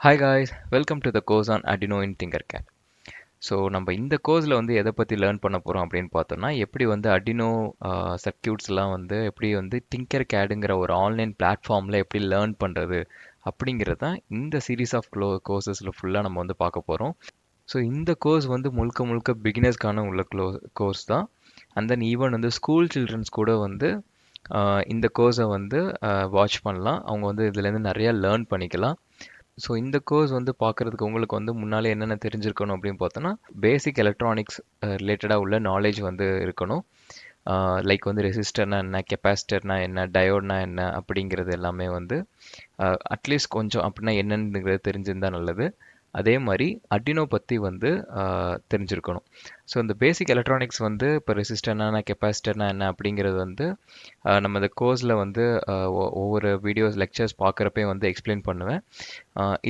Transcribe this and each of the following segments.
Hi guys, welcome to the course on Arduino in Tinkercad. So நம்ம இந்த கோர்ஸில் வந்து எதை பற்றி லேர்ன் பண்ண போகிறோம் அப்படின்னு பார்த்தோம்னா எப்படி வந்து Arduino சர்க்கியூட்ஸ்லாம் வந்து எப்படி வந்து Tinkercadங்கிற ஒரு ஆன்லைன் பிளாட்ஃபார்மில் எப்படி லேர்ன் பண்ணுறது அப்படிங்கிறது தான் இந்த சீரீஸ் ஆஃப் கோர்சஸில் ஃபுல்லாக நம்ம வந்து பார்க்க போகிறோம். ஸோ இந்த கோர்ஸ் வந்து முழுக்க முழுக்க பிகினர்ஸ்க்கான உள்ள கோர்ஸ் தான். அண்ட் தென் ஈவன் வந்து ஸ்கூல் சில்ட்ரன்ஸ் கூட வந்து இந்த கோர்ஸை வந்து வாட்ச் பண்ணலாம். அவங்க வந்து இதுலேருந்து நிறையா லேர்ன் பண்ணிக்கலாம். ஸோ இந்த கோர்ஸ் வந்து பார்க்குறதுக்கு உங்களுக்கு வந்து முன்னாலே என்னென்ன தெரிஞ்சிருக்கணும் அப்படின்னு பார்த்தோன்னா பேசிக் எலக்ட்ரானிக்ஸ் ரிலேட்டடாக உள்ள நாலேஜ் வந்து இருக்கணும். லைக் வந்து ரெசிஸ்டர்னா என்ன, கெப்பாசிட்டர்னா என்ன, டயோட்னா என்ன அப்படிங்கிறது எல்லாமே வந்து அட்லீஸ்ட் கொஞ்சம் அப்படின்னா என்னன்னுங்கிறது தெரிஞ்சிருந்தால் நல்லது. அதே மாதிரி அர்டினோ பற்றி வந்து தெரிஞ்சிருக்கணும். ஸோ இந்த பேசிக் எலக்ட்ரானிக்ஸ் வந்து இப்போ ரெசிஸ்டர்னா என்ன, கெப்பாசிட்டர்னா என்ன அப்படிங்கிறது வந்து நம்ம இந்த கோர்ஸில் வந்து ஒவ்வொரு வீடியோஸ் லெக்சர்ஸ் பார்க்குறப்பே வந்து எக்ஸ்பிளைன் பண்ணுவேன்.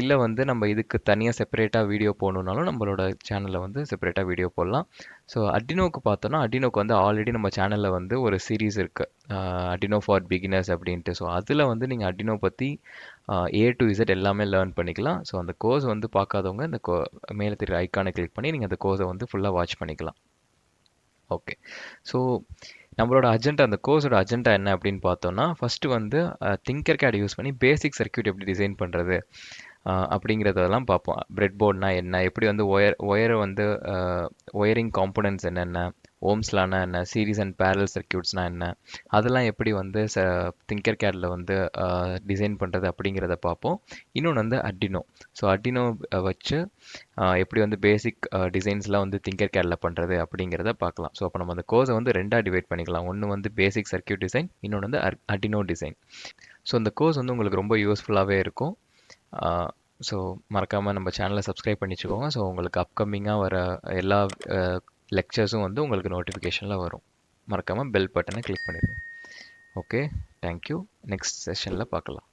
இல்லை வந்து நம்ம இதுக்கு தனியாக செப்பரேட்டாக வீடியோ போடணுன்னாலும் நம்மளோட சேனலில் வந்து செப்பரேட்டாக வீடியோ போடலாம். ஸோ அர்டினோவுக்கு பார்த்தோன்னா அர்டினோவுக்கு வந்து ஆல்ரெடி நம்ம சேனலில் வந்து ஒரு சீரீஸ் இருக்குது, அர்டினோ ஃபார் பிகினர்ஸ் அப்படின்ட்டு. ஸோ அதில் வந்து நீங்கள் அர்டினோ பற்றி A to Z எல்லாமே லேர்ன் பண்ணிக்கலாம். ஸோ அந்த கோர்ஸ் வந்து பார்க்காதவங்க இந்த மேலே தெரிய ஐக்கானை கிளிக் பண்ணி நீங்கள் அந்த கோர்ஸை வந்து ஃபுல்லாக வாட்ச் பண்ணிக்கலாம். ஓகே, ஸோ நம்மளோட அஜெண்டா, அந்த கோர்ஸோட அஜெண்டா என்ன அப்படின்னு பார்த்தோம்னா, ஃபஸ்ட்டு வந்து திங்கர்கேட் யூஸ் பண்ணி பேசிக் சர்க்யூட் எப்படி டிசைன் பண்ணுறது அப்படிங்கிறதெல்லாம் பார்ப்போம். பிரெட் போர்ட்னா என்ன, எப்படி வந்து ஒயரை வந்து ஒயரிங் காம்போனன்ட்ஸ் என்னென்ன, ஓம்ஸ்லானா என்ன, சீரீஸ் அண்ட் பேரல் சர்க்யூட்ஸ்னால் என்ன, அதெல்லாம் எப்படி வந்து திங்கர்கேடில் வந்து டிசைன் பண்ணுறது அப்படிங்கிறத பார்ப்போம். இன்னொன்று வந்து அர்டினோ. ஸோ அர்டினோ வச்சு எப்படி வந்து பேசிக் டிசைன்ஸ்லாம் வந்து திங்கர்கேடில் பண்ணுறது அப்படிங்கிறத பார்க்கலாம். ஸோ அப்போ நம்ம அந்த கோர்ஸை வந்து ரெண்டாக டிவைட் பண்ணிக்கலாம். ஒன்று வந்து பேசிக் சர்க்யூட் டிசைன், இன்னொன்று வந்து அர்டினோ டிசைன். ஸோ இந்த கோர்ஸ் வந்து உங்களுக்கு ரொம்ப யூஸ்ஃபுல்லாகவே இருக்கும். ஸோ மறக்காமல் நம்ம சேனலை சப்ஸ்கிரைப் பண்ணி வச்சுக்கோங்க. ஸோ உங்களுக்கு அப்கமிங்காக வர எல்லா லெக்சர்ஸும் வந்து உங்களுக்கு நோட்டிஃபிகேஷனில் வரும். மறக்காமல் பெல் பட்டனை கிளிக் பண்ணிடுங்க. Okay, thank you. நெக்ஸ்ட் செஷனில் பார்க்கலாம்.